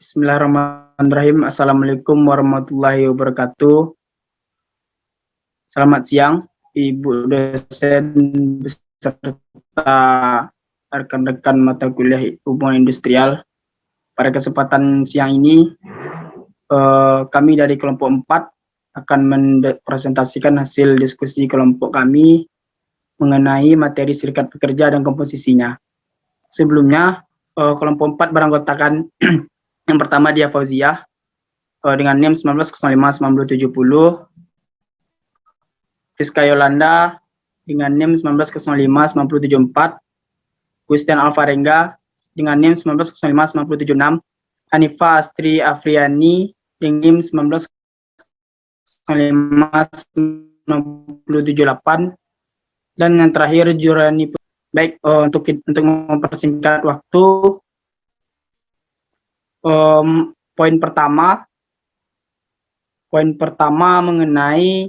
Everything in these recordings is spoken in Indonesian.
Bismillahirrahmanirrahim. Assalamualaikum warahmatullahi wabarakatuh. Selamat siang, Ibu dosen beserta rekan-rekan mata kuliah hubungan industrial. Pada kesempatan siang ini, kami dari kelompok 4 akan mempresentasikan hasil diskusi kelompok kami mengenai materi serikat pekerja dan komposisinya. Sebelumnya, kelompok 4 beranggotakan yang pertama Dia Fauziah dengan NIM 1905-9070, Fiska Yolanda dengan NIM 1905-9074, Gustian Alvarenga dengan NIM 1905-9076, Hanifa Astri Afriani dengan NIM 1905-9078, dan yang terakhir Jurani. Baik, untuk mempersingkat waktu, poin pertama mengenai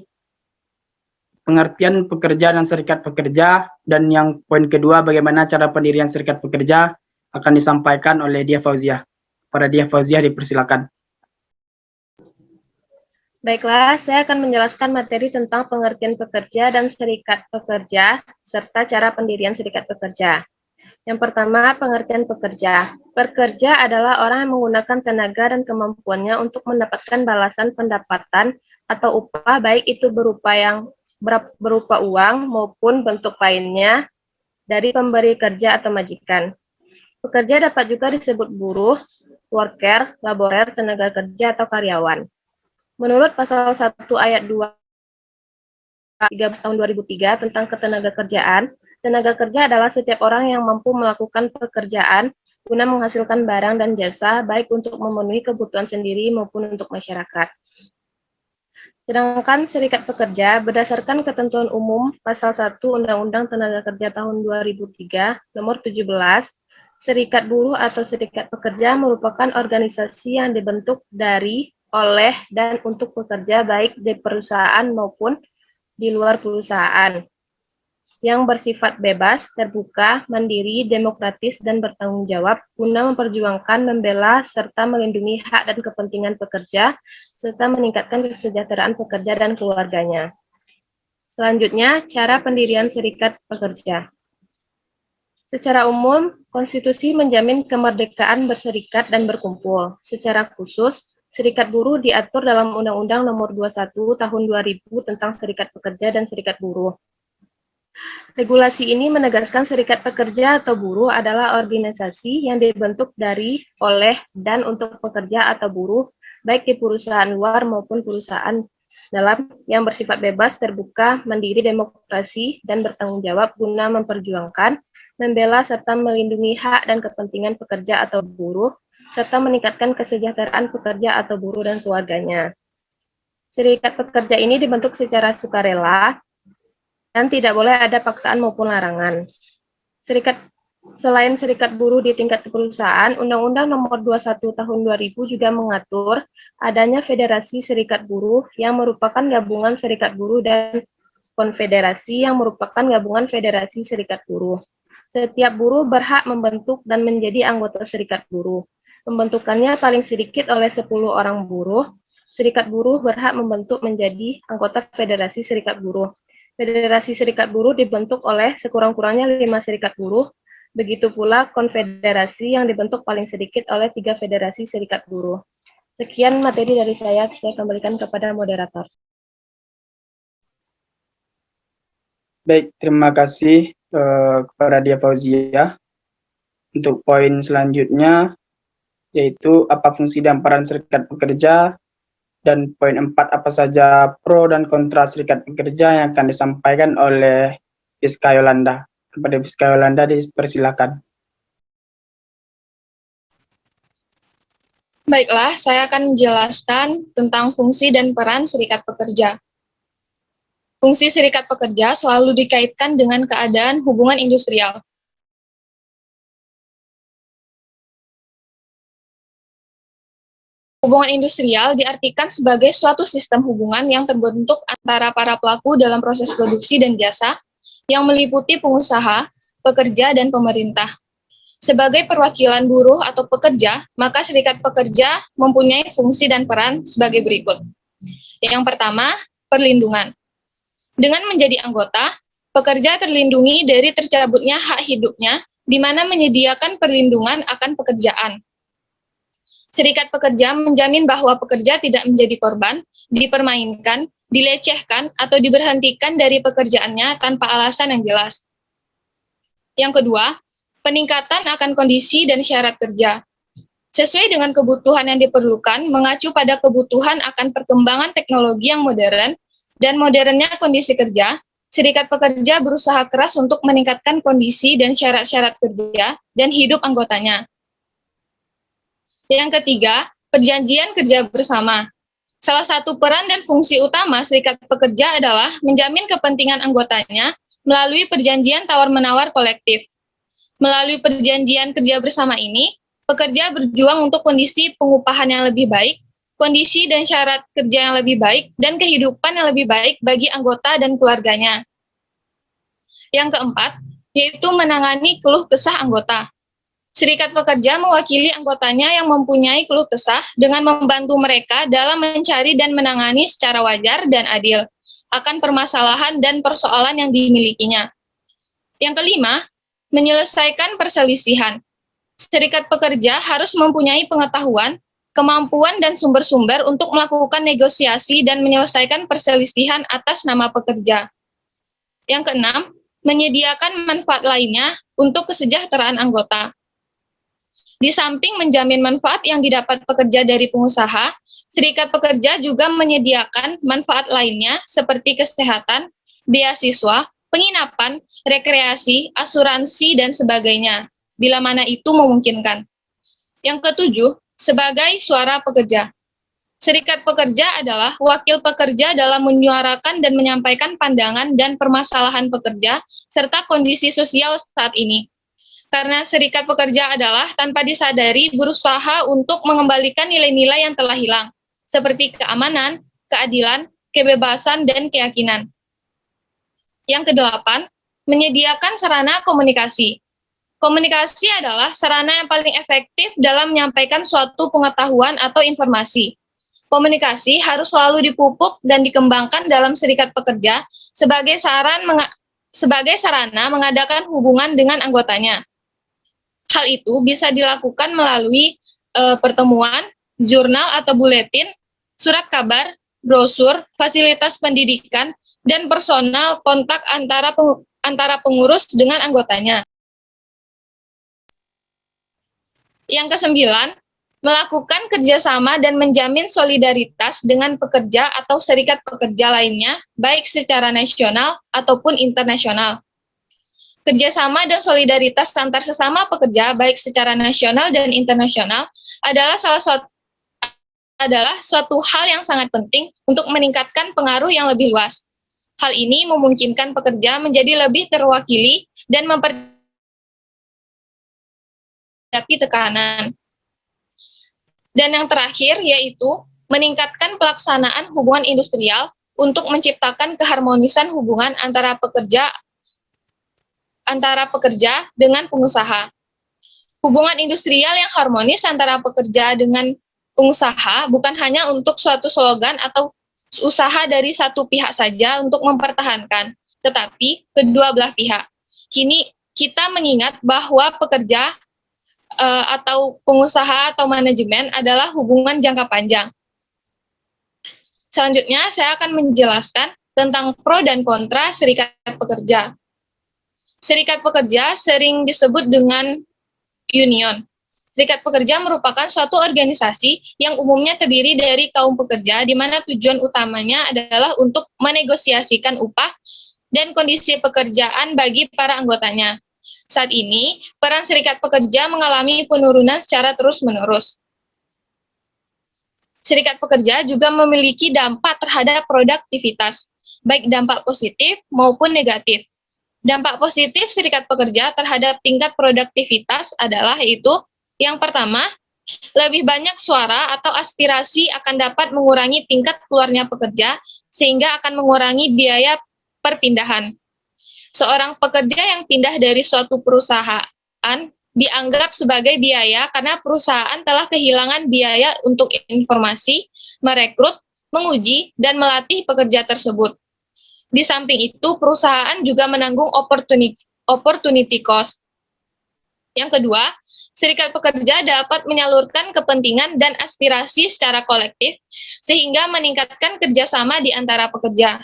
pengertian pekerja dan serikat pekerja, dan yang poin kedua bagaimana cara pendirian serikat pekerja akan disampaikan oleh Dia Fauziah. Pada Dia Fauziah dipersilakan. Baiklah, saya akan menjelaskan materi tentang pengertian pekerja dan serikat pekerja serta cara pendirian serikat pekerja. Yang pertama, pengertian pekerja. Pekerja adalah orang yang menggunakan tenaga dan kemampuannya untuk mendapatkan balasan pendapatan atau upah, baik itu berupa uang maupun bentuk lainnya dari pemberi kerja atau majikan. Pekerja dapat juga disebut buruh, worker, laborer, tenaga kerja, atau karyawan. Menurut pasal 1 ayat 2 13 tahun 2003 tentang ketenagakerjaan, tenaga kerja adalah setiap orang yang mampu melakukan pekerjaan guna menghasilkan barang dan jasa, baik untuk memenuhi kebutuhan sendiri maupun untuk masyarakat. Sedangkan serikat pekerja berdasarkan ketentuan umum pasal 1 Undang-Undang Tenaga Kerja tahun 2003 nomor 17, serikat buruh atau serikat pekerja merupakan organisasi yang dibentuk dari, oleh, dan untuk pekerja baik di perusahaan maupun di luar perusahaan, yang bersifat bebas, terbuka, mandiri, demokratis, dan bertanggung jawab guna memperjuangkan, membela, serta melindungi hak dan kepentingan pekerja, serta meningkatkan kesejahteraan pekerja dan keluarganya. Selanjutnya, cara pendirian serikat pekerja. Secara umum, konstitusi menjamin kemerdekaan berserikat dan berkumpul. Secara khusus, serikat buruh diatur dalam Undang-Undang Nomor 21 Tahun 2000 tentang Serikat Pekerja dan Serikat Buruh. Regulasi ini menegaskan serikat pekerja atau buruh adalah organisasi yang dibentuk dari, oleh, dan untuk pekerja atau buruh, baik di perusahaan luar maupun perusahaan dalam, yang bersifat bebas, terbuka, mandiri, demokrasi, dan bertanggung jawab guna memperjuangkan, membela, serta melindungi hak dan kepentingan pekerja atau buruh, serta meningkatkan kesejahteraan pekerja atau buruh dan keluarganya. Serikat pekerja ini dibentuk secara sukarela dan tidak boleh ada paksaan maupun larangan. Selain serikat buruh di tingkat perusahaan, Undang-Undang Nomor 21 Tahun 2000 juga mengatur adanya federasi serikat buruh yang merupakan gabungan serikat buruh dan konfederasi yang merupakan gabungan federasi serikat buruh. Setiap buruh berhak membentuk dan menjadi anggota serikat buruh. Pembentukannya paling sedikit oleh 10 orang buruh. Serikat buruh berhak membentuk menjadi anggota federasi serikat buruh. Federasi serikat buruh dibentuk oleh sekurang-kurangnya 5 serikat buruh. Begitu pula konfederasi yang dibentuk paling sedikit oleh 3 federasi serikat buruh. Sekian materi dari saya kembalikan kepada moderator. Baik, terima kasih kepada Dia Fauziah. Untuk poin selanjutnya, yaitu apa fungsi dan peran serikat pekerja, dan poin 4 apa saja pro dan kontra serikat pekerja yang akan disampaikan oleh Fiska Yolanda. Kepada Fiska Yolanda dipersilakan. Baiklah, saya akan menjelaskan tentang fungsi dan peran serikat pekerja. Fungsi serikat pekerja selalu dikaitkan dengan keadaan hubungan industrial. Hubungan industrial diartikan sebagai suatu sistem hubungan yang terbentuk antara para pelaku dalam proses produksi dan jasa yang meliputi pengusaha, pekerja, dan pemerintah. Sebagai perwakilan buruh atau pekerja, maka serikat pekerja mempunyai fungsi dan peran sebagai berikut. Yang pertama, perlindungan. Dengan menjadi anggota, pekerja terlindungi dari tercabutnya hak hidupnya, di mana menyediakan perlindungan akan pekerjaan. Serikat pekerja menjamin bahwa pekerja tidak menjadi korban, dipermainkan, dilecehkan, atau diberhentikan dari pekerjaannya tanpa alasan yang jelas. Yang kedua, peningkatan akan kondisi dan syarat kerja. Sesuai dengan kebutuhan yang diperlukan, mengacu pada kebutuhan akan perkembangan teknologi yang modern dan modernnya kondisi kerja, serikat pekerja berusaha keras untuk meningkatkan kondisi dan syarat-syarat kerja dan hidup anggotanya. Yang ketiga, perjanjian kerja bersama. Salah satu peran dan fungsi utama serikat pekerja adalah menjamin kepentingan anggotanya melalui perjanjian tawar-menawar kolektif. Melalui perjanjian kerja bersama ini, pekerja berjuang untuk kondisi pengupahan yang lebih baik, kondisi dan syarat kerja yang lebih baik, dan kehidupan yang lebih baik bagi anggota dan keluarganya. Yang keempat, yaitu menangani keluh kesah anggota. Serikat pekerja mewakili anggotanya yang mempunyai keluh kesah dengan membantu mereka dalam mencari dan menangani secara wajar dan adil akan permasalahan dan persoalan yang dimilikinya. Yang kelima, menyelesaikan perselisihan. Serikat pekerja harus mempunyai pengetahuan, kemampuan, dan sumber-sumber untuk melakukan negosiasi dan menyelesaikan perselisihan atas nama pekerja. Yang keenam, menyediakan manfaat lainnya untuk kesejahteraan anggota. Di samping menjamin manfaat yang didapat pekerja dari pengusaha, serikat pekerja juga menyediakan manfaat lainnya seperti kesehatan, beasiswa, penginapan, rekreasi, asuransi, dan sebagainya, bila mana itu memungkinkan. Yang ketujuh, sebagai suara pekerja. Serikat pekerja adalah wakil pekerja dalam menyuarakan dan menyampaikan pandangan dan permasalahan pekerja, serta kondisi sosial saat ini. Karena serikat pekerja adalah tanpa disadari berusaha untuk mengembalikan nilai-nilai yang telah hilang, seperti keamanan, keadilan, kebebasan, dan keyakinan. Yang kedelapan, menyediakan sarana komunikasi. Komunikasi adalah sarana yang paling efektif dalam menyampaikan suatu pengetahuan atau informasi. Komunikasi harus selalu dipupuk dan dikembangkan dalam serikat pekerja sebagai sarana mengadakan hubungan dengan anggotanya. Hal itu bisa dilakukan melalui pertemuan, jurnal atau buletin, surat kabar, brosur, fasilitas pendidikan, dan personal kontak antara pengurus dengan anggotanya. Yang kesembilan, melakukan kerjasama dan menjamin solidaritas dengan pekerja atau serikat pekerja lainnya, baik secara nasional ataupun internasional. Kerjasama dan solidaritas antar sesama pekerja, baik secara nasional dan internasional, adalah suatu hal yang sangat penting untuk meningkatkan pengaruh yang lebih luas. Hal ini memungkinkan pekerja menjadi lebih terwakili dan menghadapi tekanan. Dan yang terakhir yaitu meningkatkan pelaksanaan hubungan industrial untuk menciptakan keharmonisan hubungan antara pekerja dengan pengusaha. Hubungan industrial yang harmonis antara pekerja dengan pengusaha bukan hanya untuk suatu slogan atau usaha dari satu pihak saja untuk mempertahankan, tetapi kedua belah pihak. Kini kita mengingat bahwa pekerja atau pengusaha atau manajemen adalah hubungan jangka panjang. Selanjutnya, saya akan menjelaskan tentang pro dan kontra serikat pekerja. Serikat pekerja sering disebut dengan union. Serikat pekerja merupakan suatu organisasi yang umumnya terdiri dari kaum pekerja, di mana tujuan utamanya adalah untuk menegosiasikan upah dan kondisi pekerjaan bagi para anggotanya. Saat ini, peran serikat pekerja mengalami penurunan secara terus-menerus. Serikat pekerja juga memiliki dampak terhadap produktivitas, baik dampak positif maupun negatif. Dampak positif serikat pekerja terhadap tingkat produktivitas adalah yaitu yang pertama, lebih banyak suara atau aspirasi akan dapat mengurangi tingkat keluarnya pekerja sehingga akan mengurangi biaya perpindahan. Seorang pekerja yang pindah dari suatu perusahaan dianggap sebagai biaya karena perusahaan telah kehilangan biaya untuk informasi, merekrut, menguji, dan melatih pekerja tersebut. Di samping itu, perusahaan juga menanggung opportunity cost. Yang kedua, serikat pekerja dapat menyalurkan kepentingan dan aspirasi secara kolektif, sehingga meningkatkan kerjasama di antara pekerja.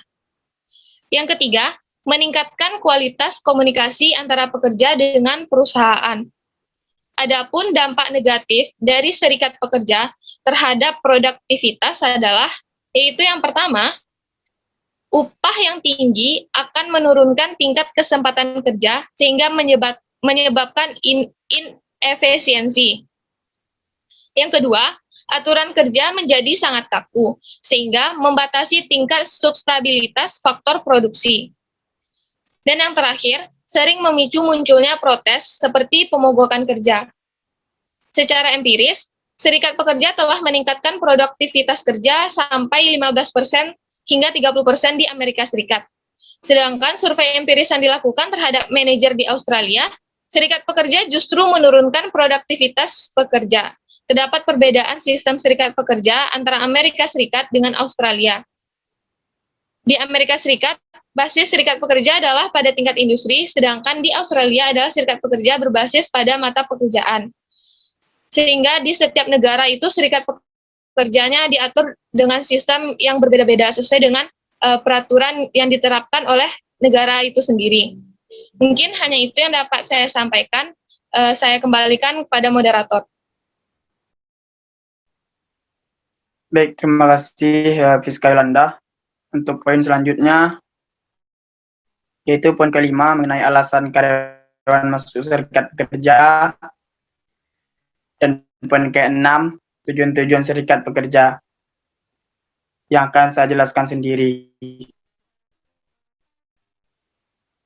Yang ketiga, meningkatkan kualitas komunikasi antara pekerja dengan perusahaan. Adapun dampak negatif dari serikat pekerja terhadap produktivitas adalah, yaitu yang pertama, upah yang tinggi akan menurunkan tingkat kesempatan kerja sehingga menyebabkan inefisiensi. Yang kedua, aturan kerja menjadi sangat kaku sehingga membatasi tingkat substabilitas faktor produksi. Dan yang terakhir, sering memicu munculnya protes seperti pemogokan kerja. Secara empiris, serikat pekerja telah meningkatkan produktivitas kerja sampai 15% hingga 30% di Amerika Serikat. Sedangkan survei empiris yang dilakukan terhadap manajer di Australia, serikat pekerja justru menurunkan produktivitas pekerja. Terdapat perbedaan sistem serikat pekerja antara Amerika Serikat dengan Australia. Di Amerika Serikat, basis serikat pekerja adalah pada tingkat industri, sedangkan di Australia adalah serikat pekerja berbasis pada mata pekerjaan. Sehingga di setiap negara itu serikat pekerjanya diatur dengan sistem yang berbeda-beda sesuai dengan peraturan yang diterapkan oleh negara itu sendiri. Mungkin hanya itu yang dapat saya sampaikan. Saya kembalikan kepada moderator. Baik, terima kasih Fiska Yolanda. Untuk poin selanjutnya, yaitu poin kelima mengenai alasan karyawan masuk serikat pekerja, dan poin keenam, tujuan-tujuan serikat pekerja, yang akan saya jelaskan sendiri.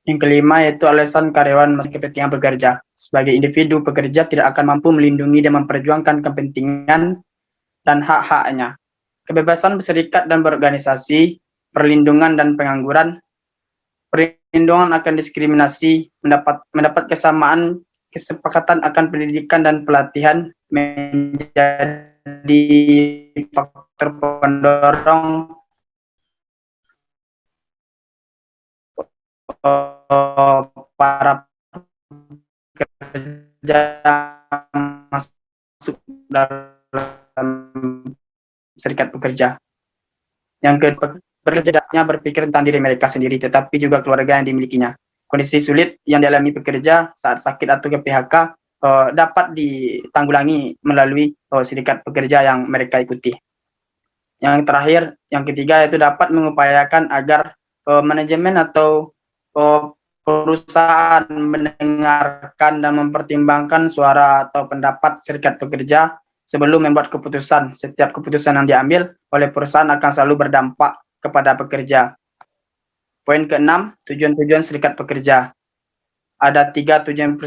Yang kelima yaitu alasan karyawan masuk kepentingan pekerja. Sebagai individu, pekerja tidak akan mampu melindungi dan memperjuangkan kepentingan dan hak-haknya. Kebebasan berserikat dan berorganisasi, perlindungan dan pengangguran, perlindungan akan diskriminasi, mendapat kesamaan, kesepakatan akan pendidikan dan pelatihan menjadi faktor pendorong para pekerja masuk dalam serikat pekerja. Yang kedua, pekerjanya berpikir tentang diri mereka sendiri, tetapi juga keluarga yang dimilikinya. Kondisi sulit yang dialami pekerja saat sakit atau ke PHK dapat ditanggulangi melalui serikat pekerja yang mereka ikuti. Yang terakhir, yang ketiga, yaitu dapat mengupayakan agar manajemen atau perusahaan mendengarkan dan mempertimbangkan suara atau pendapat serikat pekerja sebelum membuat keputusan. Setiap keputusan yang diambil oleh perusahaan akan selalu berdampak kepada pekerja. Poin keenam, tujuan-tujuan serikat pekerja. Ada 3 tujuan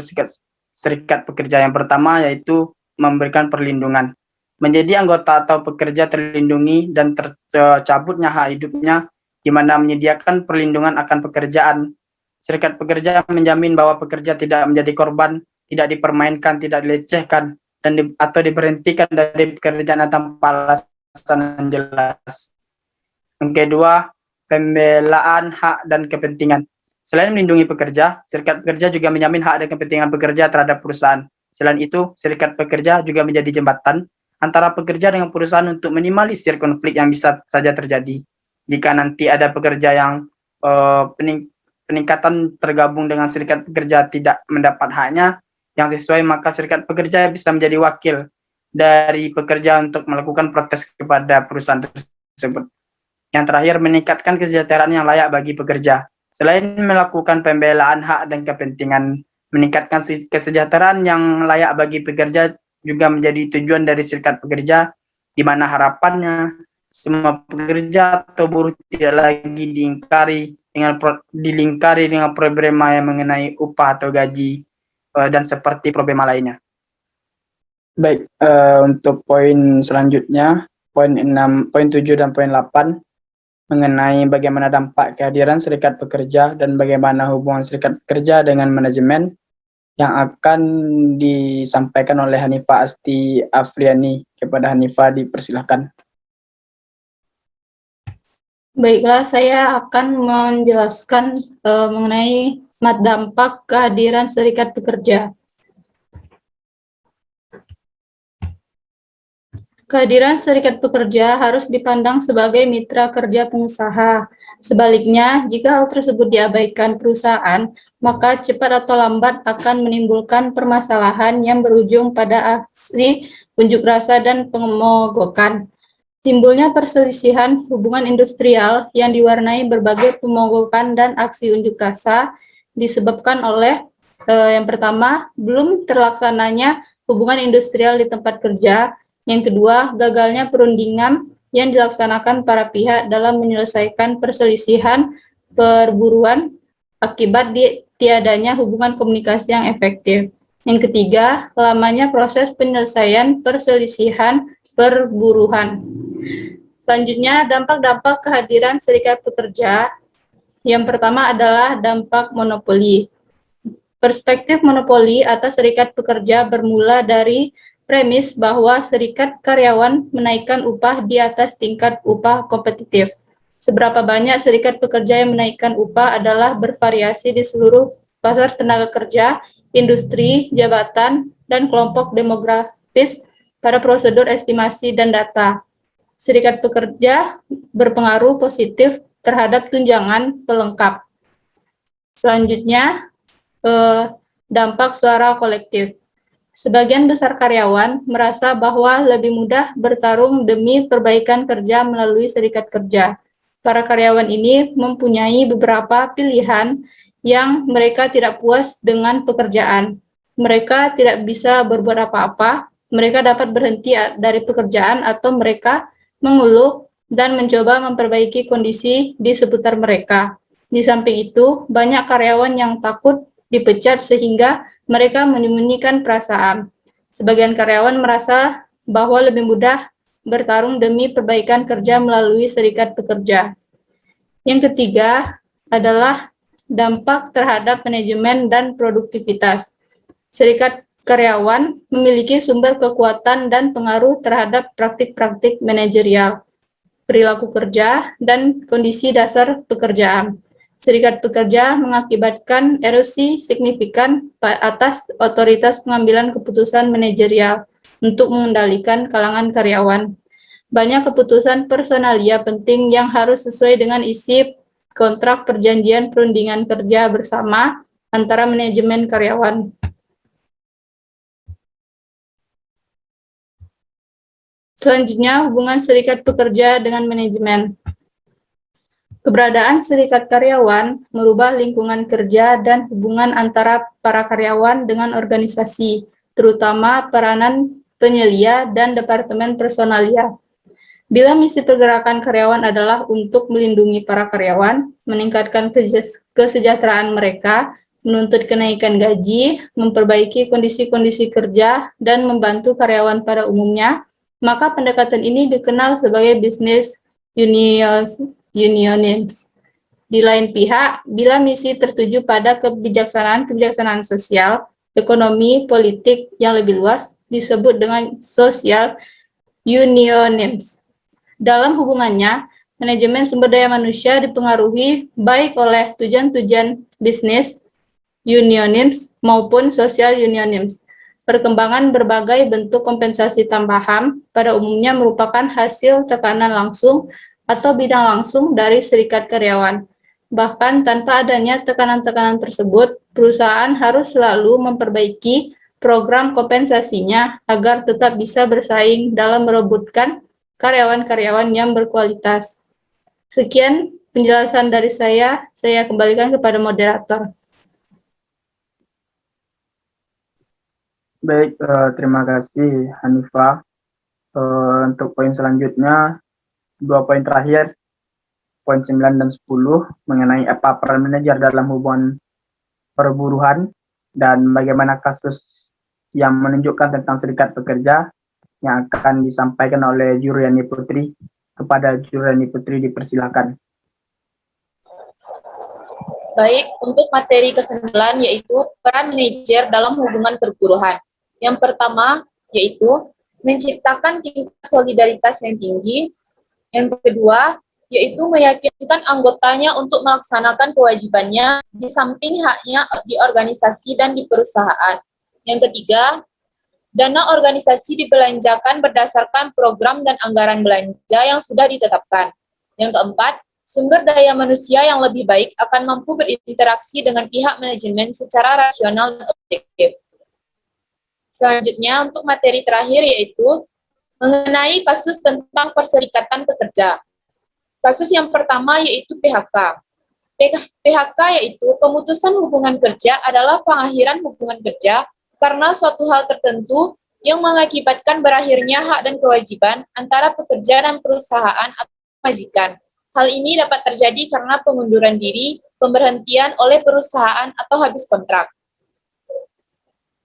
serikat pekerja. Yang pertama yaitu memberikan perlindungan. Menjadi anggota atau pekerja terlindungi dan tercabutnya hak hidupnya, di mana menyediakan perlindungan akan pekerjaan. Serikat pekerja menjamin bahwa pekerja tidak menjadi korban, tidak dipermainkan, tidak dilecehkan, atau diberhentikan dari pekerjaan tanpa alasan yang jelas. Yang kedua, pembelaan hak dan kepentingan. Selain melindungi pekerja, serikat pekerja juga menjamin hak dan kepentingan pekerja terhadap perusahaan. Selain itu, serikat pekerja juga menjadi jembatan antara pekerja dengan perusahaan untuk minimalisir konflik yang bisa saja terjadi. Jika nanti ada pekerja yang peningkatan tergabung dengan serikat pekerja tidak mendapat haknya yang sesuai, maka serikat pekerja bisa menjadi wakil dari pekerja untuk melakukan protes kepada perusahaan tersebut. Yang terakhir, meningkatkan kesejahteraan yang layak bagi pekerja. Selain melakukan pembelaan hak dan kepentingan, meningkatkan kesejahteraan yang layak bagi pekerja juga menjadi tujuan dari serikat pekerja, di mana harapannya semua pekerja atau buruh tidak lagi dilingkari dengan problema yang mengenai upah atau gaji dan seperti problema lainnya. Baik, untuk poin selanjutnya, poin 6, poin 7 dan poin 8 mengenai bagaimana dampak kehadiran serikat pekerja dan bagaimana hubungan serikat pekerja dengan manajemen. yang akan disampaikan oleh Hanifah Asti Afriani. Kepada Hanifah dipersilahkan. Baiklah, saya akan menjelaskan mengenai dampak kehadiran serikat pekerja. Kehadiran serikat pekerja harus dipandang sebagai mitra kerja pengusaha. Sebaliknya, jika hal tersebut diabaikan perusahaan, maka cepat atau lambat akan menimbulkan permasalahan yang berujung pada aksi unjuk rasa dan pemogokan. Timbulnya perselisihan hubungan industrial yang diwarnai berbagai pemogokan dan aksi unjuk rasa disebabkan oleh yang pertama, belum terlaksananya hubungan industrial di tempat kerja. Yang kedua, gagalnya perundingan yang dilaksanakan para pihak dalam menyelesaikan perselisihan perburuan akibat tiadanya hubungan komunikasi yang efektif. Yang ketiga, lamanya proses penyelesaian perselisihan perburuan. Selanjutnya, dampak-dampak kehadiran serikat pekerja. Yang pertama adalah dampak monopoli. Perspektif monopoli atas serikat pekerja bermula dari premis bahwa serikat karyawan menaikkan upah di atas tingkat upah kompetitif. Seberapa banyak serikat pekerja yang menaikkan upah adalah bervariasi di seluruh pasar tenaga kerja, industri, jabatan, dan kelompok demografis pada prosedur estimasi dan data. Serikat pekerja berpengaruh positif terhadap tunjangan pelengkap. Selanjutnya, dampak suara kolektif. Sebagian besar karyawan merasa bahwa lebih mudah bertarung demi perbaikan kerja melalui serikat kerja. Para karyawan ini mempunyai beberapa pilihan yang mereka tidak puas dengan pekerjaan. Mereka tidak bisa berbuat apa-apa, mereka dapat berhenti dari pekerjaan atau mereka mengeluh dan mencoba memperbaiki kondisi di seputar mereka. Di samping itu, banyak karyawan yang takut dipecat sehingga mereka menyembunyikan perasaan. Sebagian karyawan merasa bahwa lebih mudah bertarung demi perbaikan kerja melalui serikat pekerja. Yang ketiga adalah dampak terhadap manajemen dan produktivitas. Serikat karyawan memiliki sumber kekuatan dan pengaruh terhadap praktik-praktik manajerial, perilaku kerja, dan kondisi dasar pekerjaan. Serikat pekerja mengakibatkan erosi signifikan atas otoritas pengambilan keputusan manajerial untuk mengendalikan kalangan karyawan. Banyak keputusan personalia penting yang harus sesuai dengan isi kontrak perjanjian perundingan kerja bersama antara manajemen karyawan. Selanjutnya, hubungan serikat pekerja dengan manajemen. Keberadaan serikat karyawan merubah lingkungan kerja dan hubungan antara para karyawan dengan organisasi, terutama peranan penyelia dan departemen personalia. Bila misi pergerakan karyawan adalah untuk melindungi para karyawan, meningkatkan kesejahteraan mereka, menuntut kenaikan gaji, memperbaiki kondisi-kondisi kerja, dan membantu karyawan pada umumnya, maka pendekatan ini dikenal sebagai business unionism. Di lain pihak, bila misi tertuju pada kebijaksanaan sosial, ekonomi, politik yang lebih luas, disebut dengan social unionism. Dalam hubungannya, manajemen sumber daya manusia dipengaruhi baik oleh tujuan-tujuan bisnis unionism maupun social unionism. Perkembangan berbagai bentuk kompensasi tambahan pada umumnya merupakan hasil tekanan langsung atau bidang langsung dari serikat karyawan. Bahkan tanpa adanya tekanan-tekanan tersebut, perusahaan harus selalu memperbaiki program kompensasinya agar tetap bisa bersaing dalam merebutkan karyawan-karyawan yang berkualitas. Sekian penjelasan dari saya kembalikan kepada moderator. Baik, terima kasih Hanifah. Untuk poin selanjutnya, 2 poin terakhir, poin 9 dan 10, mengenai apa peran manajer dalam hubungan perburuhan dan bagaimana kasus yang menunjukkan tentang serikat pekerja yang akan disampaikan oleh Juriani Putri. Kepada Juriani Putri dipersilakan. Baik, untuk materi ke-9 yaitu peran manajer dalam hubungan perguruan. Yang pertama yaitu menciptakan tingkat solidaritas yang tinggi. Yang kedua yaitu meyakinkan anggotanya untuk melaksanakan kewajibannya di samping haknya di organisasi dan di perusahaan. Yang ketiga, dana organisasi dibelanjakan berdasarkan program dan anggaran belanja yang sudah ditetapkan. Yang keempat, sumber daya manusia yang lebih baik akan mampu berinteraksi dengan pihak manajemen secara rasional dan objektif. Selanjutnya, untuk materi terakhir yaitu mengenai kasus tentang perserikatan pekerja. Kasus yang pertama yaitu PHK. PHK yaitu pemutusan hubungan kerja adalah pengakhiran hubungan kerja karena suatu hal tertentu yang mengakibatkan berakhirnya hak dan kewajiban antara pekerja dan perusahaan atau majikan. Hal ini dapat terjadi karena pengunduran diri, pemberhentian oleh perusahaan atau habis kontrak.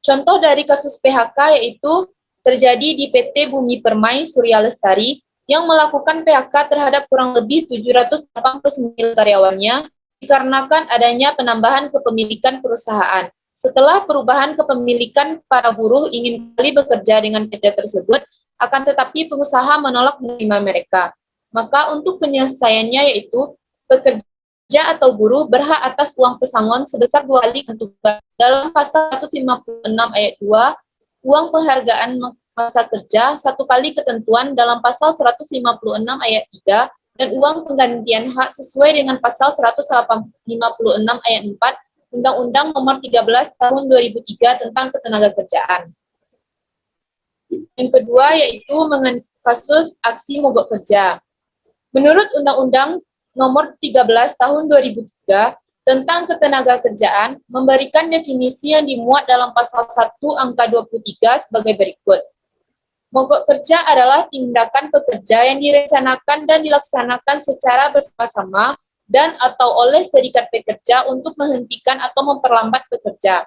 Contoh dari kasus PHK yaitu terjadi di PT Bumi Permai Surya Lestari yang melakukan PHK terhadap kurang lebih 789 karyawannya dikarenakan adanya penambahan kepemilikan perusahaan. Setelah perubahan kepemilikan, para buruh ingin kembali bekerja dengan PT tersebut, akan tetapi pengusaha menolak menerima mereka. Maka untuk penyelesaiannya yaitu pekerja atau buruh berhak atas uang pesangon sebesar 2 kali ketentuan dalam pasal 156 ayat 2, uang penghargaan masa kerja 1 kali ketentuan dalam pasal 156 ayat 3, dan uang penggantian hak sesuai dengan pasal 156 ayat 4 Undang-Undang Nomor 13 Tahun 2003 tentang Ketenagakerjaan. Yang kedua yaitu kasus aksi mogok kerja. Menurut Undang-Undang Nomor 13 Tahun 2003 tentang Ketenagakerjaan memberikan definisi yang dimuat dalam pasal 1 angka 23 sebagai berikut. Mogok kerja adalah tindakan pekerja yang direncanakan dan dilaksanakan secara bersama-sama dan atau oleh serikat pekerja untuk menghentikan atau memperlambat pekerja.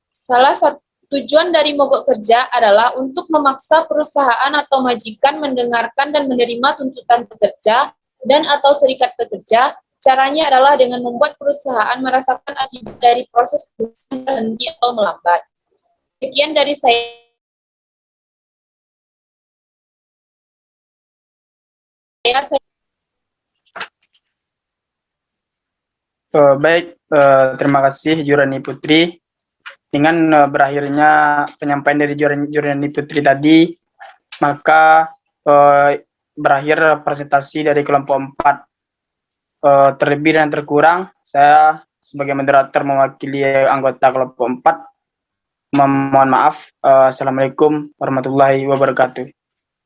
Salah satu tujuan dari mogok kerja adalah untuk memaksa perusahaan atau majikan mendengarkan dan menerima tuntutan pekerja dan atau serikat pekerja. Caranya adalah dengan membuat perusahaan merasakan akibat dari proses produksi berhenti atau melambat. Sekian dari saya. Baik, terima kasih Jurani Putri. Dengan berakhirnya penyampaian dari Jurani Putri tadi, maka berakhir presentasi dari kelompok 4. Terlebih dan terkurang, saya sebagai moderator mewakili anggota kelompok 4, mohon maaf. Assalamualaikum warahmatullahi wabarakatuh.